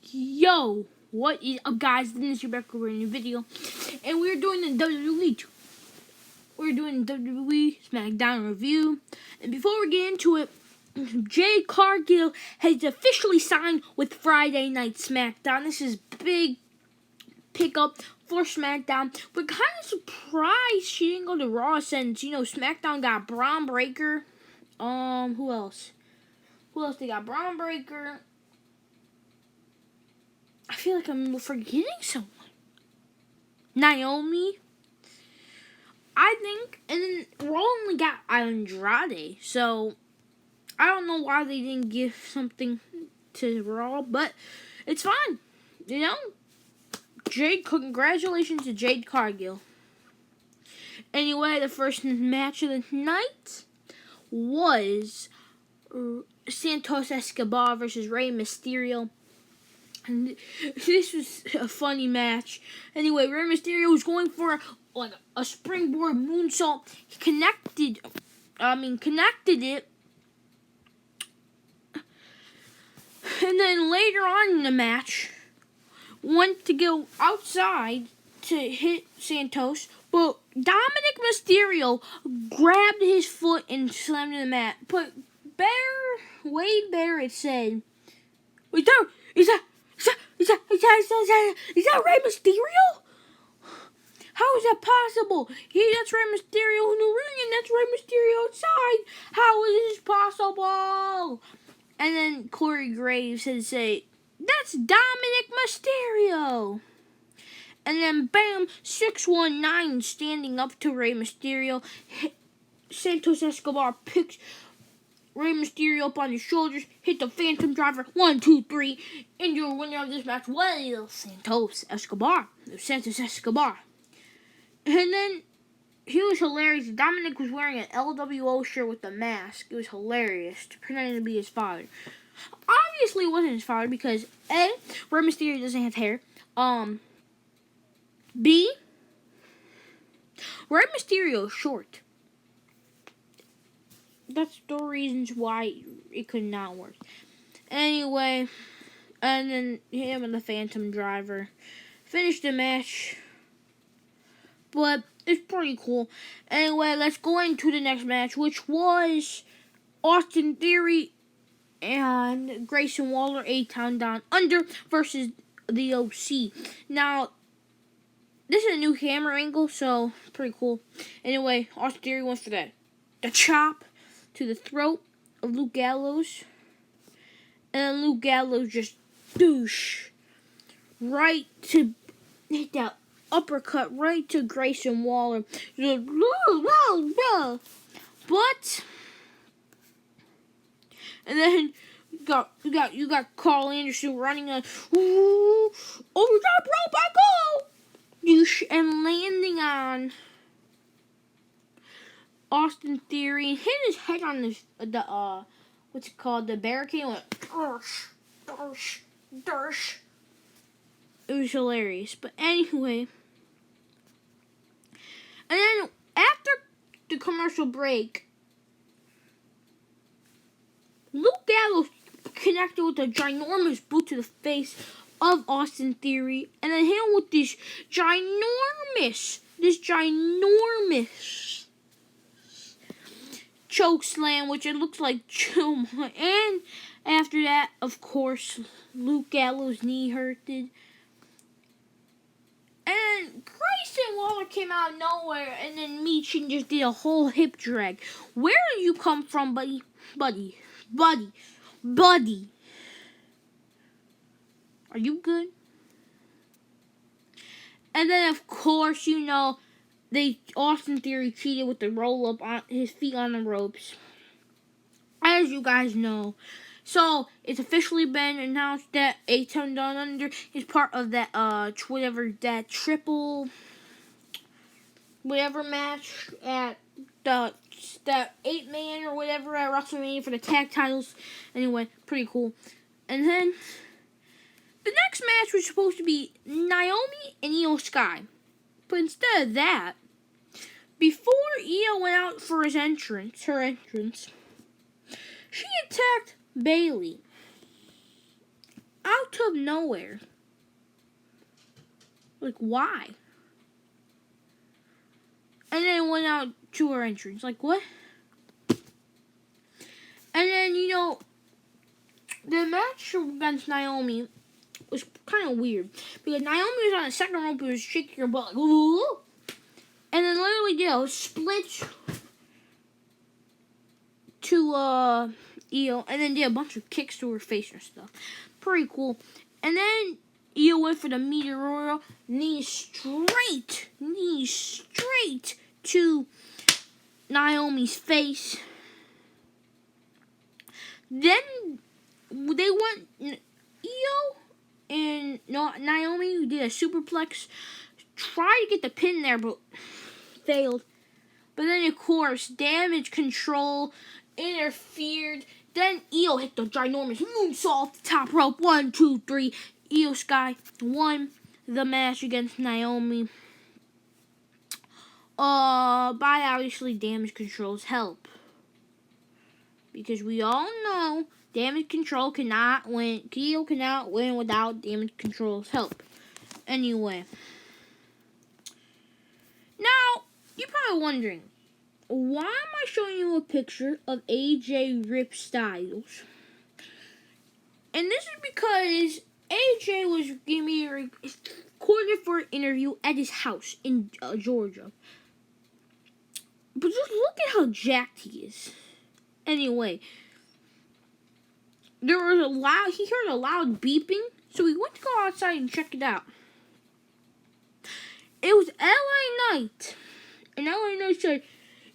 Yo, what is up, guys? This is Rebecca. We're in a video, and we're doing the WWE. We're doing the WWE SmackDown review, and before we get into it, Jade Cargill has officially signed with Friday Night SmackDown. This is big pickup for SmackDown. We're kind of surprised she didn't go to Raw since SmackDown got Braun Breaker. Who else? Who else they got? Braun Breaker. I feel like I'm forgetting someone. Naomi. I think, and then Raw only got Andrade, so I don't know why they didn't give something to Raw, but it's fine. Congratulations to Jade Cargill. Anyway, the first match of the night was Santos Escobar versus Rey Mysterio. And this was a funny match. Anyway, Rey Mysterio was going for a springboard moonsault. He connected it. And then later on in the match, went to go outside to hit Santos, but Dominic Mysterio grabbed his foot and slammed in the mat. But Wade Barrett said, Is that Rey Mysterio? How is that possible? That's Rey Mysterio in the ring, and that's Rey Mysterio outside. How is this possible? And then Corey Graves had to say, that's Dominic Mysterio. And then bam, 619 standing up to Rey Mysterio. Santos Escobar picks Rey Mysterio up on his shoulders, hit the Phantom Driver, 1, 2, 3, and your winner of this match was Santos Escobar. And then he was hilarious. Dominic was wearing an LWO shirt with a mask. It was hilarious, pretending to be his father. Obviously, it wasn't his father because A, Rey Mysterio doesn't have hair. B, Rey Mysterio is short. That's the reasons why it could not work. Anyway, and then him and the Phantom Driver finished the match. But it's pretty cool. Anyway, let's go into the next match, which was Austin Theory and Grayson Waller, A-Town Down Under versus the OC. Now, this is a new camera angle, so pretty cool. Anyway, Austin Theory went for the chop to the throat of Luke Gallows. And then Luke Gallows just right to hit that uppercut right to Grayson Waller. But and then you got Carl Anderson running over the top rope. I go and landing on Austin Theory, hit his head on the what's it called, the barricade, and went darsh. It was hilarious. But anyway, and then after the commercial break, Luke Gallows connected with a ginormous boot to the face of Austin Theory, and then hit him with this ginormous choke slam, which it looks like and after that, of course, Luke Gallows' knee hurted. And Grayson Waller came out of nowhere, and then Meechin just did a whole hip drag. Where do you come from, buddy? Are you good? And then, of course, Austin Theory cheated with the roll-up on his feet on the ropes, as you guys know. So, it's officially been announced that A-Town Down Under is part of that, triple, match at that 8-man or whatever at WrestleMania for the tag titles. Anyway, pretty cool. And then, the next match was supposed to be Naomi and Io Sky. But instead of that, before Io went out for her entrance, she attacked Bayley. out of nowhere. Like, why? And then went out to her entrance. Like, what? And then, the match against Naomi was kind of weird. Because Naomi was on the second rope and was shaking her butt. Like, ooh. And then literally, split to, Io. And then did a bunch of kicks to her face and stuff. Pretty cool. And then Io went for the Meteor, knees straight to Naomi's face. Then they went, Io and Naomi, who did a superplex, tried to get the pin there, but failed. But then, of course, Damage Control interfered. Then Io hit the ginormous moonsault off the top rope. 1, 2, 3. Io Sky won the match against Naomi. By obviously Damage Control's help. Because we all know Damage Control cannot win. Io cannot win without Damage Control's help. Anyway. Now, you're probably wondering, why am I showing you a picture of AJ Rip Styles? And this is because AJ was giving me recorded for an interview at his house in Georgia. But just look at how jacked he is. Anyway, he heard a loud beeping, so he went to go outside and check it out. It was LA Knight. And LA Knight said,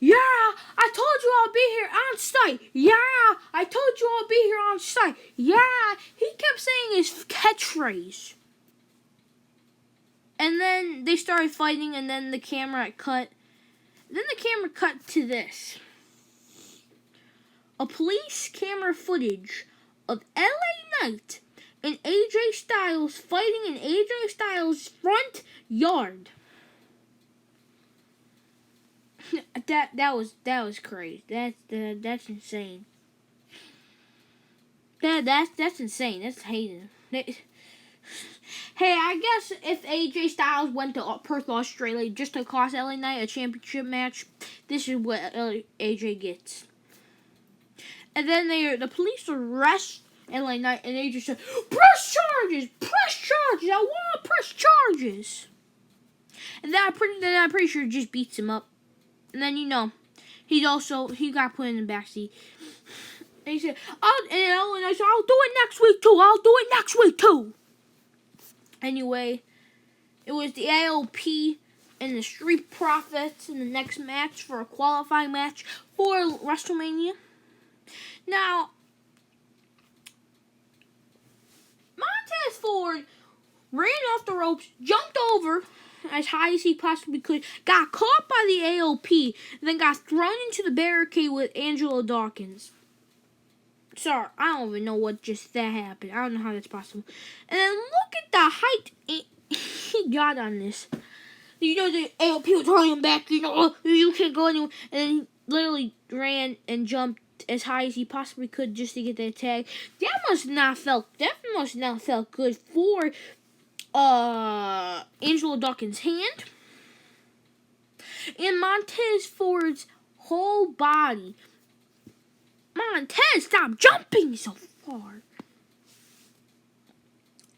"Yeah, I told you I'll be here on site. Yeah, I told you I'll be here on site. Yeah." He kept saying his catchphrase. And then they started fighting, and then the camera cut. Then the camera cut to this. A police camera footage of LA Knight and AJ Styles fighting in AJ Styles' front yard. That was crazy. That's insane. That's insane. That's hating. Hey, I guess if AJ Styles went to Perth, Australia, just to cost LA Knight a championship match, this is what AJ gets. And then the police arrest LA Knight, and AJ said, "Press charges! Press charges! I want to press charges!" And then I'm pretty sure just beats him up. And then, he got put in the backseat. And he said, I'll do it next week too. I'll do it next week too. Anyway, it was the AOP and the Street Profits in the next match for a qualifying match for WrestleMania. Now, Montez Ford ran off the ropes, jumped over as high as he possibly could, got caught by the AOP, and then got thrown into the barricade with Angelo Dawkins. Sorry, I don't even know what just that happened. I don't know how that's possible. And then look at the height he got on this. The AOP was holding him back. You can't go anywhere. And then he literally ran and jumped as high as he possibly could just to get that tag. That must not felt good for Angelo Dawkins' hand. And Montez Ford's whole body. Montez, stop jumping so far.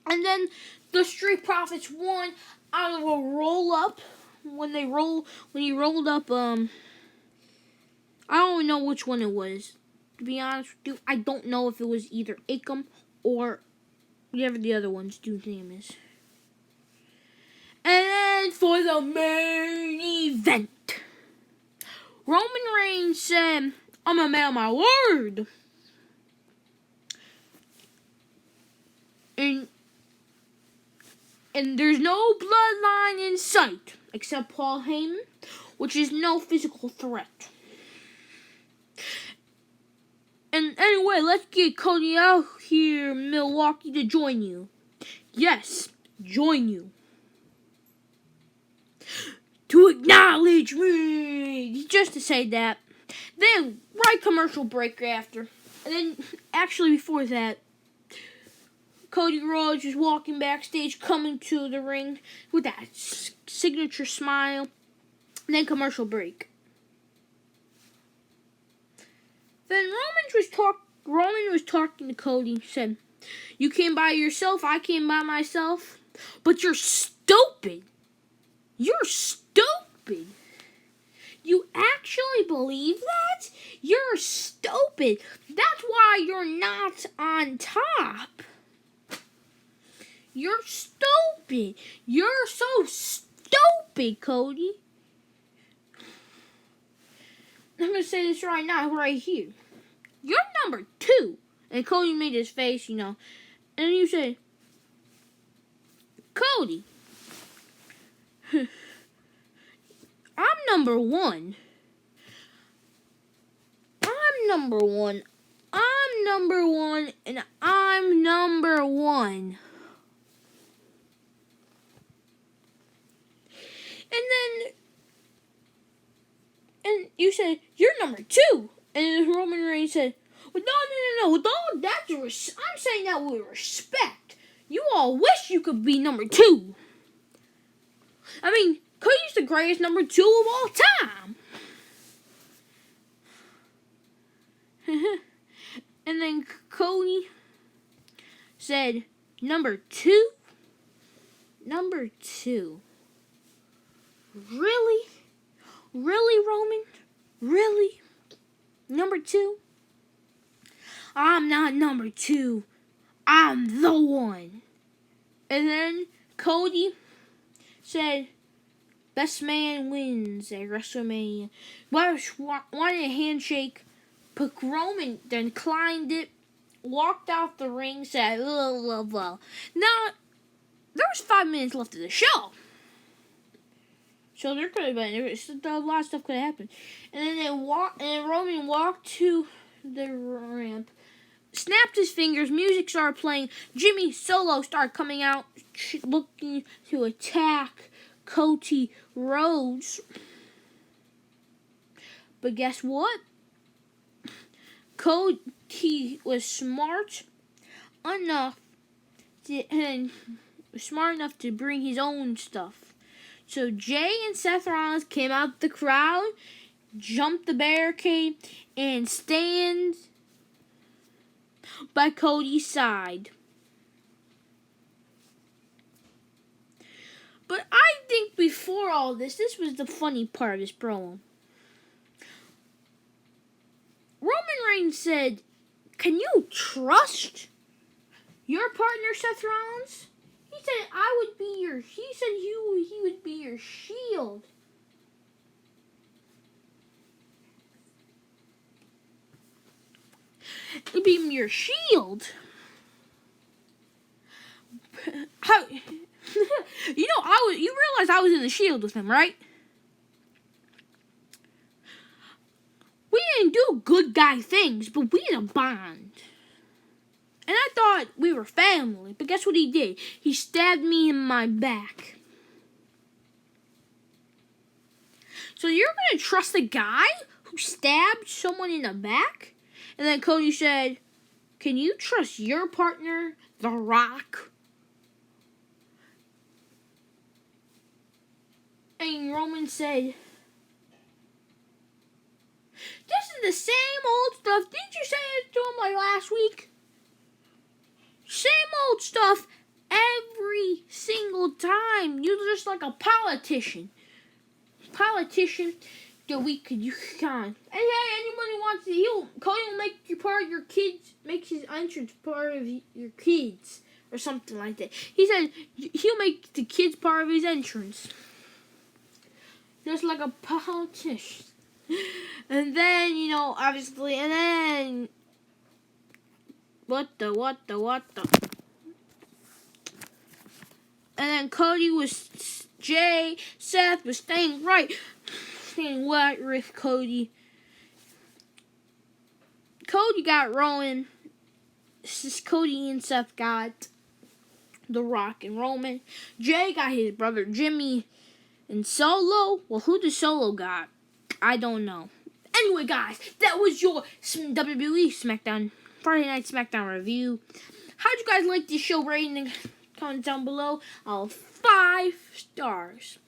And then the Street Profits won out of a roll up. When he rolled up, I don't even know which one it was. To be honest with you, I don't know if it was either Akam or whatever the other one's dude's name is. And then for the main event, Roman Reigns said, "I'm a man of my word." And there's no bloodline in sight except Paul Heyman, which is no physical threat. And anyway, let's get Cody out here in Milwaukee to join you. Yes, join you. To acknowledge me. Just to say that. Then, right commercial break after. And then, actually before that, Cody Rhodes was walking backstage, coming to the ring with that signature smile. And then commercial break. Then Roman was talking to Cody. Said, "You came by yourself. I came by myself. But you're stupid. You're stupid. You actually believe that? You're stupid. That's why you're not on top. You're stupid. You're so stupid, Cody. I'm going to say this right now, right here. You're number 2. And Cody made his face, And you say, Cody, I'm number 1. I'm number 1. I'm number 1. And I'm number 1. And you said, you're number 2. And Roman Reigns said, well, no. I'm saying that with respect. You all wish you could be number 2. I mean, Cody's the greatest number 2 of all time. And then Cody said, number 2? Number 2. Really? Really, Roman? Really? Number 2? I'm not number 2. I'm the 1. And then Cody said, best man wins at WrestleMania. Wanted a handshake. But Roman then declined it. Walked out the ring. Said, blah. Now, there was 5 minutes left of the show. So there could have been a lot of stuff could have happened. And then Roman walked to the ramp, snapped his fingers, music started playing, Jimmy Solo started coming out, looking to attack Cody Rhodes. But guess what? Cody was smart enough to bring his own stuff. So Jay and Seth Rollins came out the crowd, jumped the barricade, and stand by Cody's side. But I think before all this was the funny part of this promo. Roman Reigns said, can you trust your partner, Seth Rollins? He said he would be your shield. He'd be your shield. How? You realize I was in the shield with him, right? We didn't do good guy things, but we had a bond. And I thought we were family, but guess what he did? He stabbed me in my back. So you're going to trust a guy who stabbed someone in the back? And then Cody said, can you trust your partner, The Rock? And Roman said, this is the same old stuff. Didn't you say it to him like last week? Same old stuff every single time. You're just like a politician. That we could use on. Hey, anybody wants to, Cody will make you part of your kids, make his entrance part of your kids, or something like that. He said he'll make the kids part of his entrance. Just like a politician. And then, obviously, and then, what the. And then Cody Seth was staying right with Cody. Cody got Roman. Cody and Seth got The Rock and Roman. Jay got his brother Jimmy. And Solo, well, who does Solo got? I don't know. Anyway, guys, that was your WWE SmackDown, Friday Night SmackDown review. How'd you guys like this show? Rate in the comments down below. 5 stars.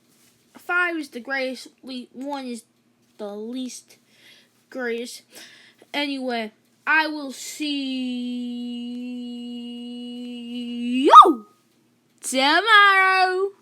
5 is the greatest. 1 is the least greatest. Anyway, I will see you tomorrow.